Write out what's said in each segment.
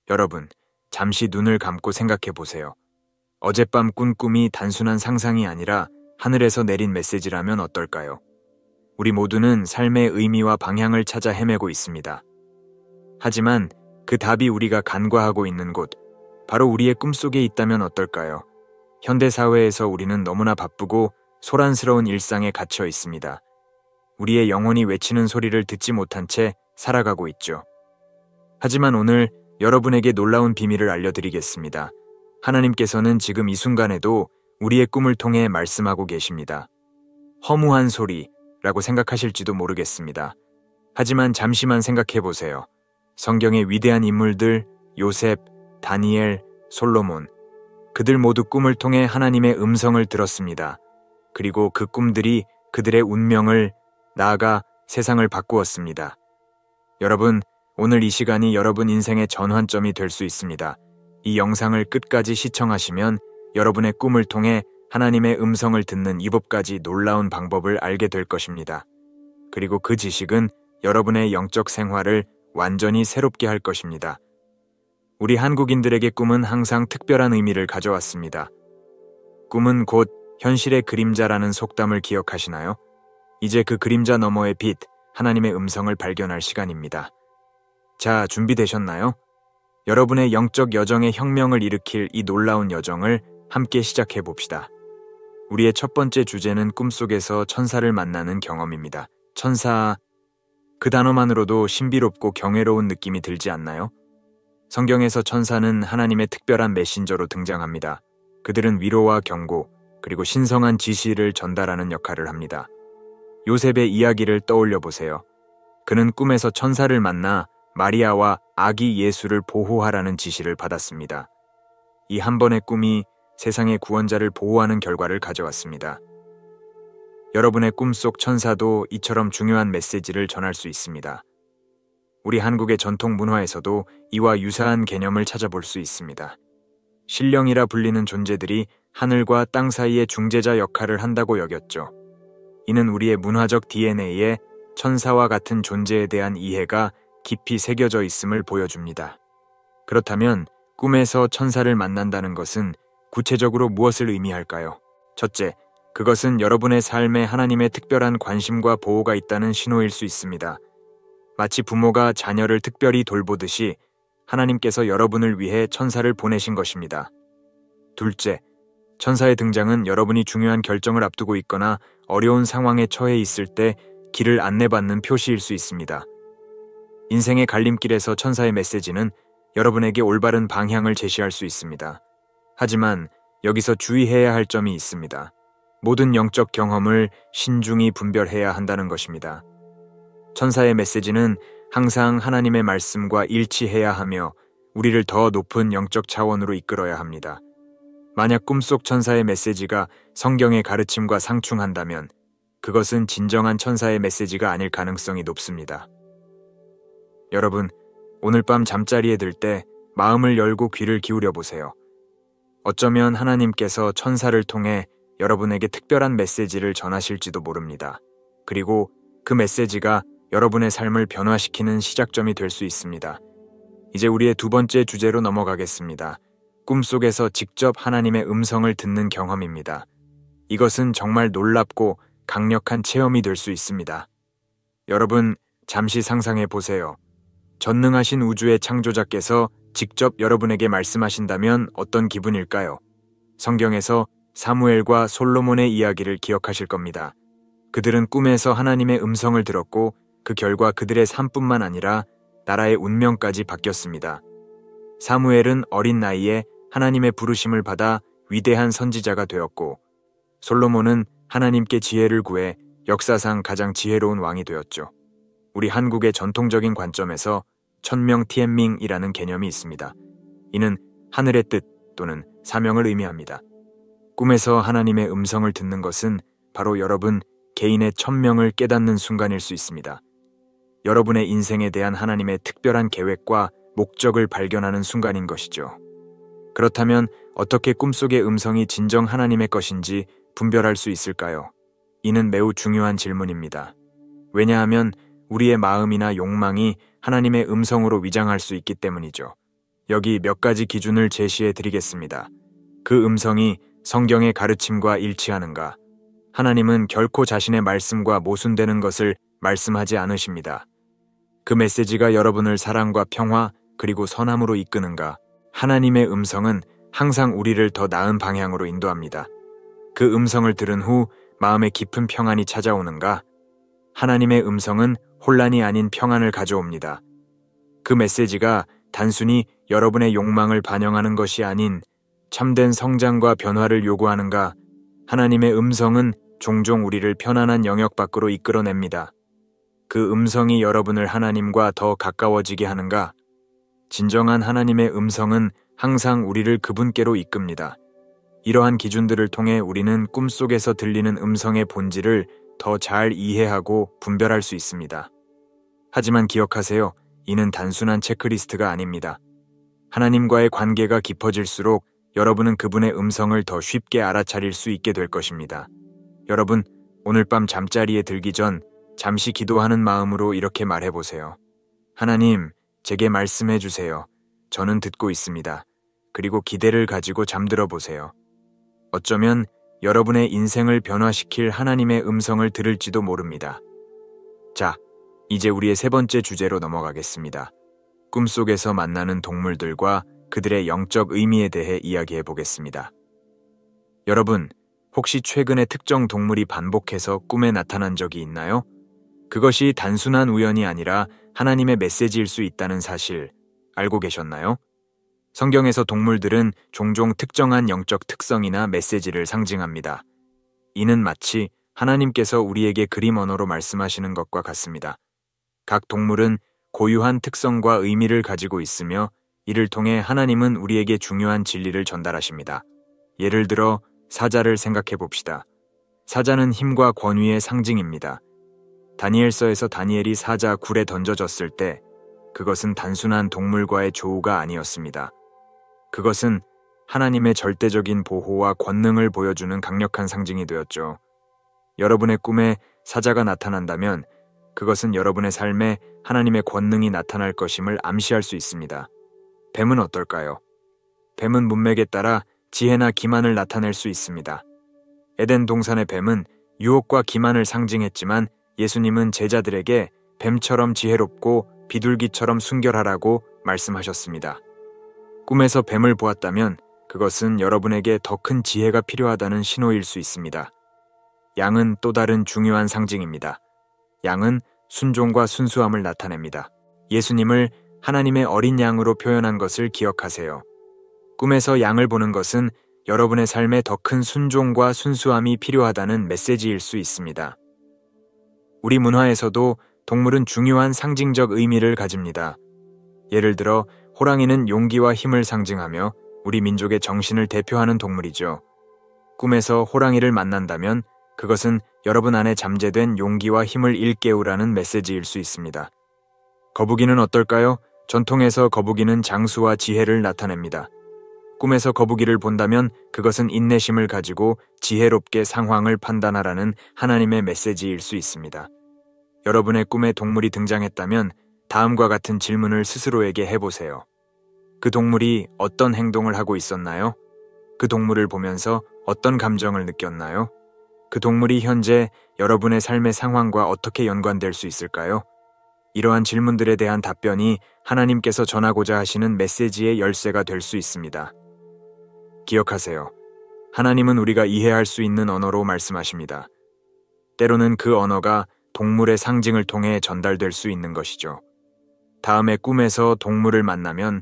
여러분, 잠시 눈을 감고 생각해 보세요. 어젯밤 꾼 꿈이 단순한 상상이 아니라 하늘에서 내린 메시지라면 어떨까요? 우리 모두는 삶의 의미와 방향을 찾아 헤매고 있습니다. 하지만 그 답이 우리가 간과하고 있는 곳, 바로 우리의 꿈속에 있다면 어떨까요? 현대사회에서 우리는 너무나 바쁘고 소란스러운 일상에 갇혀 있습니다. 우리의 영혼이 외치는 소리를 듣지 못한 채 살아가고 있죠. 하지만 오늘 여러분에게 놀라운 비밀을 알려드리겠습니다. 하나님께서는 지금 이 순간에도 우리의 꿈을 통해 말씀하고 계십니다. 허무한 소리라고 생각하실지도 모르겠습니다. 하지만 잠시만 생각해 보세요. 성경의 위대한 인물들, 요셉, 다니엘, 솔로몬, 그들 모두 꿈을 통해 하나님의 음성을 들었습니다. 그리고 그 꿈들이 그들의 운명을, 나아가 세상을 바꾸었습니다. 여러분, 오늘 이 시간이 여러분 인생의 전환점이 될 수 있습니다. 이 영상을 끝까지 시청하시면 여러분의 꿈을 통해 하나님의 음성을 듣는 7가지 놀라운 방법을 알게 될 것입니다. 그리고 그 지식은 여러분의 영적 생활을 완전히 새롭게 할 것입니다. 우리 한국인들에게 꿈은 항상 특별한 의미를 가져왔습니다. 꿈은 곧 현실의 그림자라는 속담을 기억하시나요? 이제 그 그림자 너머의 빛, 하나님의 음성을 발견할 시간입니다. 자, 준비되셨나요? 여러분의 영적 여정의 혁명을 일으킬 이 놀라운 여정을 함께 시작해 봅시다. 우리의 첫 번째 주제는 꿈속에서 천사를 만나는 경험입니다. 천사, 그 단어만으로도 신비롭고 경외로운 느낌이 들지 않나요? 성경에서 천사는 하나님의 특별한 메신저로 등장합니다. 그들은 위로와 경고, 그리고 신성한 지시를 전달하는 역할을 합니다. 요셉의 이야기를 떠올려 보세요. 그는 꿈에서 천사를 만나 마리아와 아기 예수를 보호하라는 지시를 받았습니다. 이 한 번의 꿈이 세상의 구원자를 보호하는 결과를 가져왔습니다. 여러분의 꿈속 천사도 이처럼 중요한 메시지를 전할 수 있습니다. 우리 한국의 전통 문화에서도 이와 유사한 개념을 찾아볼 수 있습니다. 신령이라 불리는 존재들이 하늘과 땅 사이의 중재자 역할을 한다고 여겼죠. 이는 우리의 문화적 DNA에 천사와 같은 존재에 대한 이해가 깊이 새겨져 있음을 보여줍니다. 그렇다면 꿈에서 천사를 만난다는 것은 구체적으로 무엇을 의미할까요? 첫째, 그것은 여러분의 삶에 하나님의 특별한 관심과 보호가 있다는 신호일 수 있습니다. 마치 부모가 자녀를 특별히 돌보듯이 하나님께서 여러분을 위해 천사를 보내신 것입니다. 둘째, 천사의 등장은 여러분이 중요한 결정을 앞두고 있거나 어려운 상황에 처해 있을 때 길을 안내받는 표시일 수 있습니다. 인생의 갈림길에서 천사의 메시지는 여러분에게 올바른 방향을 제시할 수 있습니다. 하지만 여기서 주의해야 할 점이 있습니다. 모든 영적 경험을 신중히 분별해야 한다는 것입니다. 천사의 메시지는 항상 하나님의 말씀과 일치해야 하며 우리를 더 높은 영적 차원으로 이끌어야 합니다. 만약 꿈속 천사의 메시지가 성경의 가르침과 상충한다면 그것은 진정한 천사의 메시지가 아닐 가능성이 높습니다. 여러분, 오늘 밤 잠자리에 들 때 마음을 열고 귀를 기울여 보세요. 어쩌면 하나님께서 천사를 통해 여러분에게 특별한 메시지를 전하실지도 모릅니다. 그리고 그 메시지가 여러분의 삶을 변화시키는 시작점이 될 수 있습니다. 이제 우리의 두 번째 주제로 넘어가겠습니다. 꿈속에서 직접 하나님의 음성을 듣는 경험입니다. 이것은 정말 놀랍고 강력한 체험이 될 수 있습니다. 여러분, 잠시 상상해 보세요. 전능하신 우주의 창조자께서 직접 여러분에게 말씀하신다면 어떤 기분일까요? 성경에서 사무엘과 솔로몬의 이야기를 기억하실 겁니다. 그들은 꿈에서 하나님의 음성을 들었고 그 결과 그들의 삶뿐만 아니라 나라의 운명까지 바뀌었습니다. 사무엘은 어린 나이에 하나님의 부르심을 받아 위대한 선지자가 되었고 솔로몬은 하나님께 지혜를 구해 역사상 가장 지혜로운 왕이 되었죠. 우리 한국의 전통적인 관점에서 천명티엔밍이라는 개념이 있습니다. 이는 하늘의 뜻 또는 사명을 의미합니다. 꿈에서 하나님의 음성을 듣는 것은 바로 여러분 개인의 천명을 깨닫는 순간일 수 있습니다. 여러분의 인생에 대한 하나님의 특별한 계획과 목적을 발견하는 순간인 것이죠. 그렇다면 어떻게 꿈속의 음성이 진정 하나님의 것인지 분별할 수 있을까요? 이는 매우 중요한 질문입니다. 왜냐하면 우리의 마음이나 욕망이 하나님의 음성으로 위장할 수 있기 때문이죠. 여기 몇 가지 기준을 제시해 드리겠습니다. 그 음성이 성경의 가르침과 일치하는가? 하나님은 결코 자신의 말씀과 모순되는 것을 말씀하지 않으십니다. 그 메시지가 여러분을 사랑과 평화 그리고 선함으로 이끄는가? 하나님의 음성은 항상 우리를 더 나은 방향으로 인도합니다. 그 음성을 들은 후 마음에 깊은 평안이 찾아오는가? 하나님의 음성은 혼란이 아닌 평안을 가져옵니다. 그 메시지가 단순히 여러분의 욕망을 반영하는 것이 아닌 참된 성장과 변화를 요구하는가? 하나님의 음성은 종종 우리를 편안한 영역 밖으로 이끌어냅니다. 그 음성이 여러분을 하나님과 더 가까워지게 하는가? 진정한 하나님의 음성은 항상 우리를 그분께로 이끕니다. 이러한 기준들을 통해 우리는 꿈속에서 들리는 음성의 본질을 더 잘 이해하고 분별할 수 있습니다. 하지만 기억하세요. 이는 단순한 체크리스트가 아닙니다. 하나님과의 관계가 깊어질수록 여러분은 그분의 음성을 더 쉽게 알아차릴 수 있게 될 것입니다. 여러분, 오늘 밤 잠자리에 들기 전 잠시 기도하는 마음으로 이렇게 말해보세요. 하나님, 제게 말씀해 주세요. 저는 듣고 있습니다. 그리고 기대를 가지고 잠들어 보세요. 어쩌면 여러분의 인생을 변화시킬 하나님의 음성을 들을지도 모릅니다. 자, 이제 우리의 세 번째 주제로 넘어가겠습니다. 꿈속에서 만나는 동물들과 그들의 영적 의미에 대해 이야기해 보겠습니다. 여러분, 혹시 최근에 특정 동물이 반복해서 꿈에 나타난 적이 있나요? 그것이 단순한 우연이 아니라 하나님의 메시지일 수 있다는 사실 알고 계셨나요? 성경에서 동물들은 종종 특정한 영적 특성이나 메시지를 상징합니다. 이는 마치 하나님께서 우리에게 그림 언어로 말씀하시는 것과 같습니다. 각 동물은 고유한 특성과 의미를 가지고 있으며 이를 통해 하나님은 우리에게 중요한 진리를 전달하십니다. 예를 들어 사자를 생각해 봅시다. 사자는 힘과 권위의 상징입니다. 다니엘서에서 다니엘이 사자 굴에 던져졌을 때 그것은 단순한 동물과의 조우가 아니었습니다. 그것은 하나님의 절대적인 보호와 권능을 보여주는 강력한 상징이 되었죠. 여러분의 꿈에 사자가 나타난다면 그것은 여러분의 삶에 하나님의 권능이 나타날 것임을 암시할 수 있습니다. 뱀은 어떨까요? 뱀은 문맥에 따라 지혜나 기만을 나타낼 수 있습니다. 에덴 동산의 뱀은 유혹과 기만을 상징했지만 예수님은 제자들에게 뱀처럼 지혜롭고 비둘기처럼 순결하라고 말씀하셨습니다. 꿈에서 뱀을 보았다면 그것은 여러분에게 더 큰 지혜가 필요하다는 신호일 수 있습니다. 양은 또 다른 중요한 상징입니다. 양은 순종과 순수함을 나타냅니다. 예수님을 하나님의 어린 양으로 표현한 것을 기억하세요. 꿈에서 양을 보는 것은 여러분의 삶에 더 큰 순종과 순수함이 필요하다는 메시지일 수 있습니다. 우리 문화에서도 동물은 중요한 상징적 의미를 가집니다. 예를 들어 호랑이는 용기와 힘을 상징하며 우리 민족의 정신을 대표하는 동물이죠. 꿈에서 호랑이를 만난다면 그것은 여러분 안에 잠재된 용기와 힘을 일깨우라는 메시지일 수 있습니다. 거북이는 어떨까요? 전통에서 거북이는 장수와 지혜를 나타냅니다. 꿈에서 거북이를 본다면 그것은 인내심을 가지고 지혜롭게 상황을 판단하라는 하나님의 메시지일 수 있습니다. 여러분의 꿈에 동물이 등장했다면 다음과 같은 질문을 스스로에게 해보세요. 그 동물이 어떤 행동을 하고 있었나요? 그 동물을 보면서 어떤 감정을 느꼈나요? 그 동물이 현재 여러분의 삶의 상황과 어떻게 연관될 수 있을까요? 이러한 질문들에 대한 답변이 하나님께서 전하고자 하시는 메시지의 열쇠가 될 수 있습니다. 기억하세요. 하나님은 우리가 이해할 수 있는 언어로 말씀하십니다. 때로는 그 언어가 동물의 상징을 통해 전달될 수 있는 것이죠. 다음에 꿈에서 동물을 만나면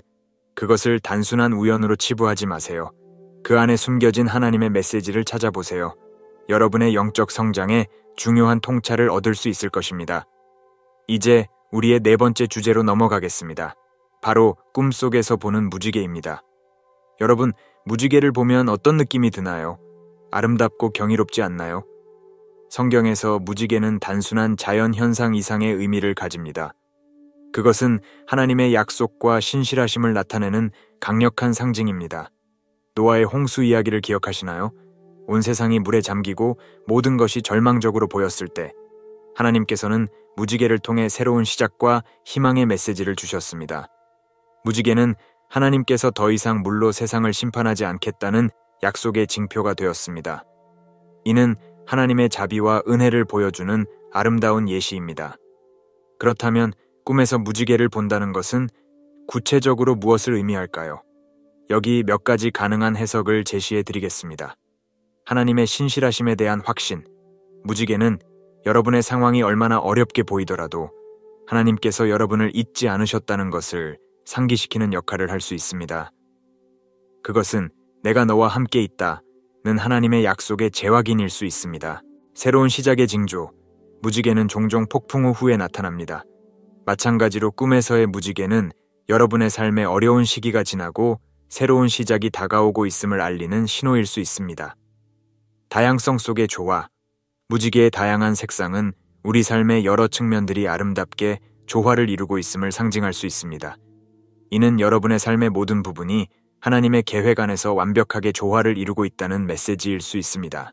그것을 단순한 우연으로 치부하지 마세요. 그 안에 숨겨진 하나님의 메시지를 찾아보세요. 여러분의 영적 성장에 중요한 통찰을 얻을 수 있을 것입니다. 이제 우리의 네 번째 주제로 넘어가겠습니다. 바로 꿈속에서 보는 무지개입니다. 여러분, 무지개를 보면 어떤 느낌이 드나요? 아름답고 경이롭지 않나요? 성경에서 무지개는 단순한 자연 현상 이상의 의미를 가집니다. 그것은 하나님의 약속과 신실하심을 나타내는 강력한 상징입니다. 노아의 홍수 이야기를 기억하시나요? 온 세상이 물에 잠기고 모든 것이 절망적으로 보였을 때 하나님께서는 무지개를 통해 새로운 시작과 희망의 메시지를 주셨습니다. 무지개는 하나님께서 더 이상 물로 세상을 심판하지 않겠다는 약속의 징표가 되었습니다. 이는 하나님의 자비와 은혜를 보여주는 아름다운 예시입니다. 그렇다면 꿈에서 무지개를 본다는 것은 구체적으로 무엇을 의미할까요? 여기 몇 가지 가능한 해석을 제시해 드리겠습니다. 하나님의 신실하심에 대한 확신. 무지개는 여러분의 상황이 얼마나 어렵게 보이더라도 하나님께서 여러분을 잊지 않으셨다는 것을 상기시키는 역할을 할 수 있습니다. 그것은 내가 너와 함께 있다는 하나님의 약속의 재확인일 수 있습니다. 새로운 시작의 징조. 무지개는 종종 폭풍 후에 나타납니다. 마찬가지로 꿈에서의 무지개는 여러분의 삶의 어려운 시기가 지나고 새로운 시작이 다가오고 있음을 알리는 신호일 수 있습니다. 다양성 속의 조화. 무지개의 다양한 색상은 우리 삶의 여러 측면들이 아름답게 조화를 이루고 있음을 상징할 수 있습니다. 이는 여러분의 삶의 모든 부분이 하나님의 계획 안에서 완벽하게 조화를 이루고 있다는 메시지일 수 있습니다.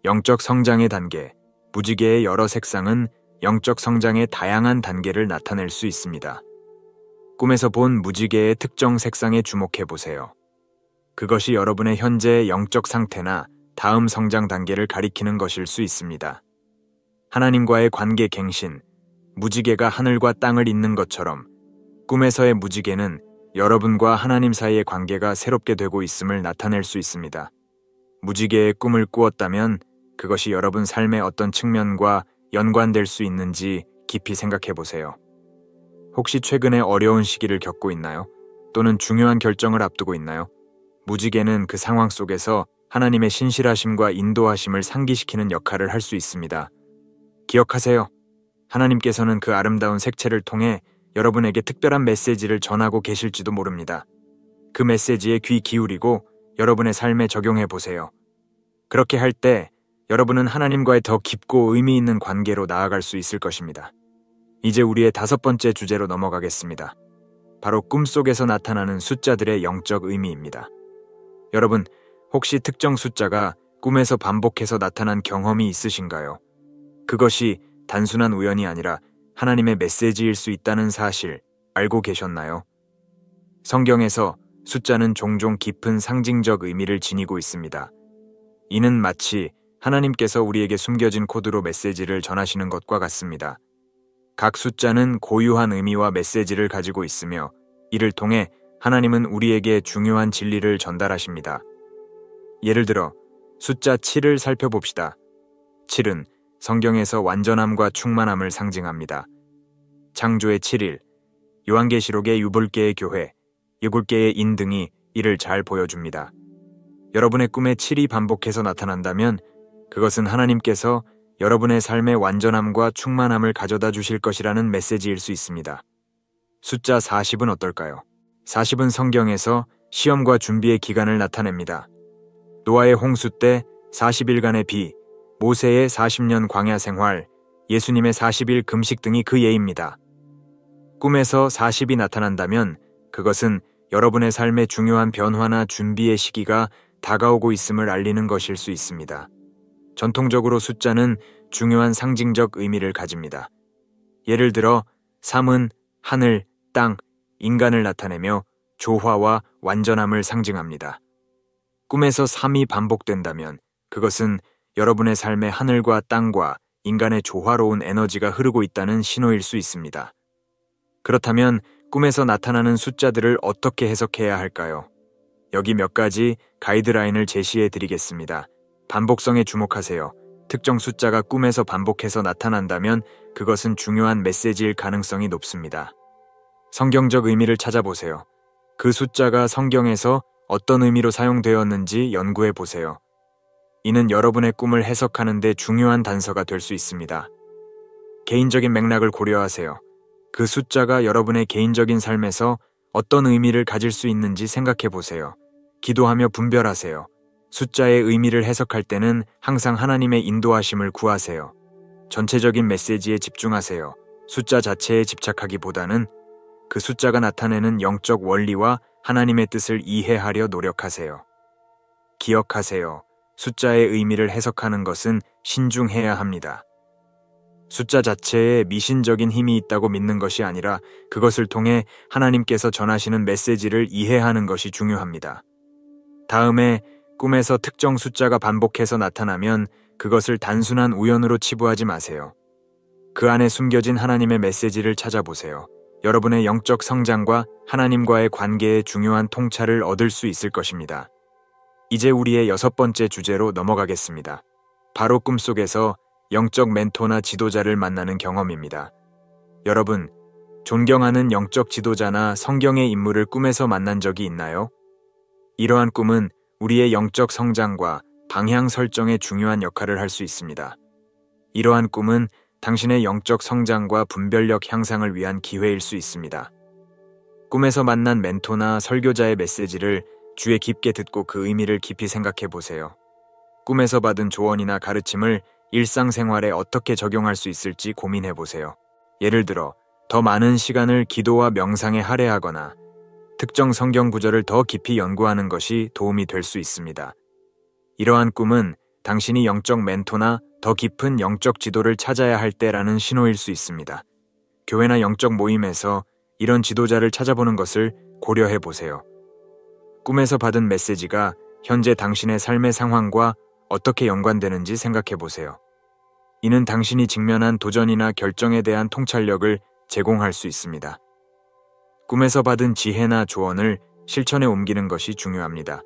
영적 성장의 단계. 무지개의 여러 색상은 영적 성장의 다양한 단계를 나타낼 수 있습니다. 꿈에서 본 무지개의 특정 색상에 주목해 보세요. 그것이 여러분의 현재의 영적 상태나 다음 성장 단계를 가리키는 것일 수 있습니다. 하나님과의 관계 갱신. 무지개가 하늘과 땅을 잇는 것처럼 꿈에서의 무지개는 여러분과 하나님 사이의 관계가 새롭게 되고 있음을 나타낼 수 있습니다. 무지개의 꿈을 꾸었다면 그것이 여러분 삶의 어떤 측면과 연관될 수 있는지 깊이 생각해 보세요. 혹시 최근에 어려운 시기를 겪고 있나요? 또는 중요한 결정을 앞두고 있나요? 무지개는 그 상황 속에서 하나님의 신실하심과 인도하심을 상기시키는 역할을 할 수 있습니다. 기억하세요. 하나님께서는 그 아름다운 색채를 통해 여러분에게 특별한 메시지를 전하고 계실지도 모릅니다. 그 메시지에 귀 기울이고 여러분의 삶에 적용해 보세요. 그렇게 할 때 여러분은 하나님과의 더 깊고 의미 있는 관계로 나아갈 수 있을 것입니다. 이제 우리의 5번째 주제로 넘어가겠습니다. 바로 꿈속에서 나타나는 숫자들의 영적 의미입니다. 여러분, 혹시 특정 숫자가 꿈에서 반복해서 나타난 경험이 있으신가요? 그것이 단순한 우연이 아니라 하나님의 메시지일 수 있다는 사실 알고 계셨나요? 성경에서 숫자는 종종 깊은 상징적 의미를 지니고 있습니다. 이는 마치 하나님께서 우리에게 숨겨진 코드로 메시지를 전하시는 것과 같습니다. 각 숫자는 고유한 의미와 메시지를 가지고 있으며 이를 통해 하나님은 우리에게 중요한 진리를 전달하십니다. 예를 들어 숫자 7을 살펴봅시다. 7은 성경에서 완전함과 충만함을 상징합니다. 창조의 7일, 요한계시록의 7개의 교회, 7개의 인 등이 이를 잘 보여줍니다. 여러분의 꿈에 7이 반복해서 나타난다면 그것은 하나님께서 여러분의 삶의 완전함과 충만함을 가져다 주실 것이라는 메시지일 수 있습니다. 숫자 40은 어떨까요? 40은 성경에서 시험과 준비의 기간을 나타냅니다. 노아의 홍수 때 40일간의 비, 모세의 40년 광야 생활, 예수님의 40일 금식 등이 그 예입니다. 꿈에서 40이 나타난다면 그것은 여러분의 삶의 중요한 변화나 준비의 시기가 다가오고 있음을 알리는 것일 수 있습니다. 전통적으로 숫자는 중요한 상징적 의미를 가집니다. 예를 들어 3은 하늘, 땅, 인간을 나타내며 조화와 완전함을 상징합니다. 꿈에서 3이 반복된다면 그것은 여러분의 삶의 하늘과 땅과 인간의 조화로운 에너지가 흐르고 있다는 신호일 수 있습니다. 그렇다면 꿈에서 나타나는 숫자들을 어떻게 해석해야 할까요? 여기 몇 가지 가이드라인을 제시해 드리겠습니다. 반복성에 주목하세요. 특정 숫자가 꿈에서 반복해서 나타난다면 그것은 중요한 메시지일 가능성이 높습니다. 성경적 의미를 찾아보세요. 그 숫자가 성경에서 어떤 의미로 사용되었는지 연구해 보세요. 이는 여러분의 꿈을 해석하는 데 중요한 단서가 될 수 있습니다. 개인적인 맥락을 고려하세요. 그 숫자가 여러분의 개인적인 삶에서 어떤 의미를 가질 수 있는지 생각해 보세요. 기도하며 분별하세요. 숫자의 의미를 해석할 때는 항상 하나님의 인도하심을 구하세요. 전체적인 메시지에 집중하세요. 숫자 자체에 집착하기보다는 그 숫자가 나타내는 영적 원리와 하나님의 뜻을 이해하려 노력하세요. 기억하세요. 숫자의 의미를 해석하는 것은 신중해야 합니다. 숫자 자체에 미신적인 힘이 있다고 믿는 것이 아니라 그것을 통해 하나님께서 전하시는 메시지를 이해하는 것이 중요합니다. 다음에 꿈에서 특정 숫자가 반복해서 나타나면 그것을 단순한 우연으로 치부하지 마세요. 그 안에 숨겨진 하나님의 메시지를 찾아보세요. 여러분의 영적 성장과 하나님과의 관계에 중요한 통찰을 얻을 수 있을 것입니다. 이제 우리의 6번째 주제로 넘어가겠습니다. 바로 꿈속에서 영적 멘토나 지도자를 만나는 경험입니다. 여러분, 존경하는 영적 지도자나 성경의 인물을 꿈에서 만난 적이 있나요? 이러한 꿈은 우리의 영적 성장과 방향 설정에 중요한 역할을 할 수 있습니다. 이러한 꿈은 당신의 영적 성장과 분별력 향상을 위한 기회일 수 있습니다. 꿈에서 만난 멘토나 설교자의 메시지를 주에 깊게 듣고 그 의미를 깊이 생각해 보세요. 꿈에서 받은 조언이나 가르침을 일상생활에 어떻게 적용할 수 있을지 고민해 보세요. 예를 들어, 더 많은 시간을 기도와 명상에 할애하거나 특정 성경 구절을 더 깊이 연구하는 것이 도움이 될 수 있습니다. 이러한 꿈은 당신이 영적 멘토나 더 깊은 영적 지도를 찾아야 할 때라는 신호일 수 있습니다. 교회나 영적 모임에서 이런 지도자를 찾아보는 것을 고려해 보세요. 꿈에서 받은 메시지가 현재 당신의 삶의 상황과 어떻게 연관되는지 생각해 보세요. 이는 당신이 직면한 도전이나 결정에 대한 통찰력을 제공할 수 있습니다. 꿈에서 받은 지혜나 조언을 실천에 옮기는 것이 중요합니다.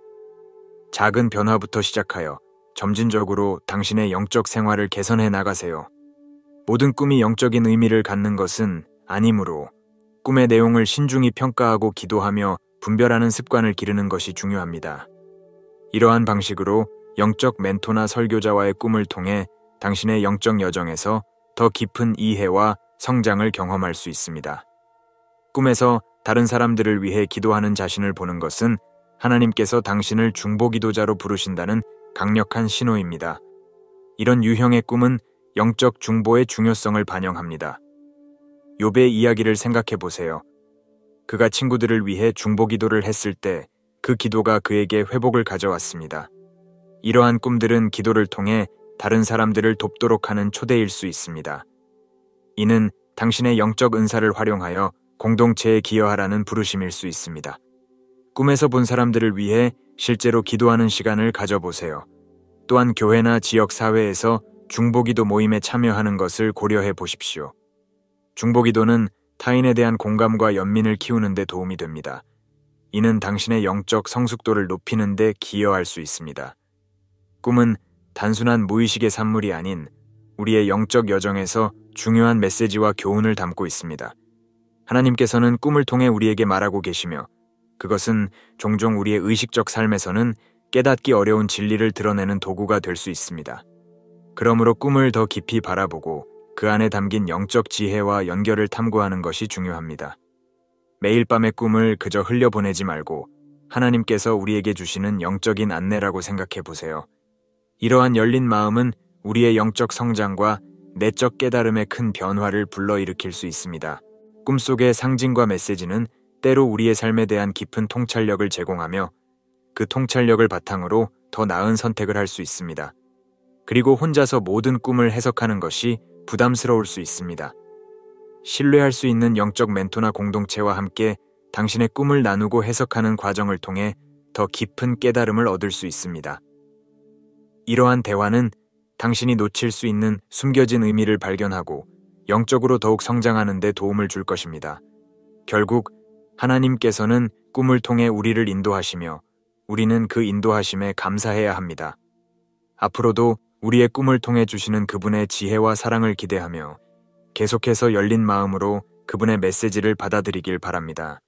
작은 변화부터 시작하여 점진적으로 당신의 영적 생활을 개선해 나가세요. 모든 꿈이 영적인 의미를 갖는 것은 아니므로 꿈의 내용을 신중히 평가하고 기도하며 분별하는 습관을 기르는 것이 중요합니다. 이러한 방식으로 영적 멘토나 설교자와의 꿈을 통해 당신의 영적 여정에서 더 깊은 이해와 성장을 경험할 수 있습니다. 꿈에서 다른 사람들을 위해 기도하는 자신을 보는 것은 하나님께서 당신을 중보기도자로 부르신다는 강력한 신호입니다. 이런 유형의 꿈은 영적 중보의 중요성을 반영합니다. 욥의 이야기를 생각해 보세요. 그가 친구들을 위해 중보기도를 했을 때 그 기도가 그에게 회복을 가져왔습니다. 이러한 꿈들은 기도를 통해 다른 사람들을 돕도록 하는 초대일 수 있습니다. 이는 당신의 영적 은사를 활용하여 공동체에 기여하라는 부르심일 수 있습니다. 꿈에서 본 사람들을 위해 실제로 기도하는 시간을 가져보세요. 또한 교회나 지역 사회에서 중보기도 모임에 참여하는 것을 고려해 보십시오. 중보기도는 타인에 대한 공감과 연민을 키우는 데 도움이 됩니다. 이는 당신의 영적 성숙도를 높이는 데 기여할 수 있습니다. 꿈은 단순한 무의식의 산물이 아닌 우리의 영적 여정에서 중요한 메시지와 교훈을 담고 있습니다. 하나님께서는 꿈을 통해 우리에게 말하고 계시며 그것은 종종 우리의 의식적 삶에서는 깨닫기 어려운 진리를 드러내는 도구가 될 수 있습니다. 그러므로 꿈을 더 깊이 바라보고 그 안에 담긴 영적 지혜와 연결을 탐구하는 것이 중요합니다. 매일 밤의 꿈을 그저 흘려보내지 말고 하나님께서 우리에게 주시는 영적인 안내라고 생각해 보세요. 이러한 열린 마음은 우리의 영적 성장과 내적 깨달음의 큰 변화를 불러일으킬 수 있습니다. 꿈속의 상징과 메시지는 때로 우리의 삶에 대한 깊은 통찰력을 제공하며 그 통찰력을 바탕으로 더 나은 선택을 할 수 있습니다. 그리고 혼자서 모든 꿈을 해석하는 것이 부담스러울 수 있습니다. 신뢰할 수 있는 영적 멘토나 공동체와 함께 당신의 꿈을 나누고 해석하는 과정을 통해 더 깊은 깨달음을 얻을 수 있습니다. 이러한 대화는 당신이 놓칠 수 있는 숨겨진 의미를 발견하고 영적으로 더욱 성장하는 데 도움을 줄 것입니다. 결국 하나님께서는 꿈을 통해 우리를 인도하시며 우리는 그 인도하심에 감사해야 합니다. 앞으로도 우리의 꿈을 통해 주시는 그분의 지혜와 사랑을 기대하며 계속해서 열린 마음으로 그분의 메시지를 받아들이길 바랍니다.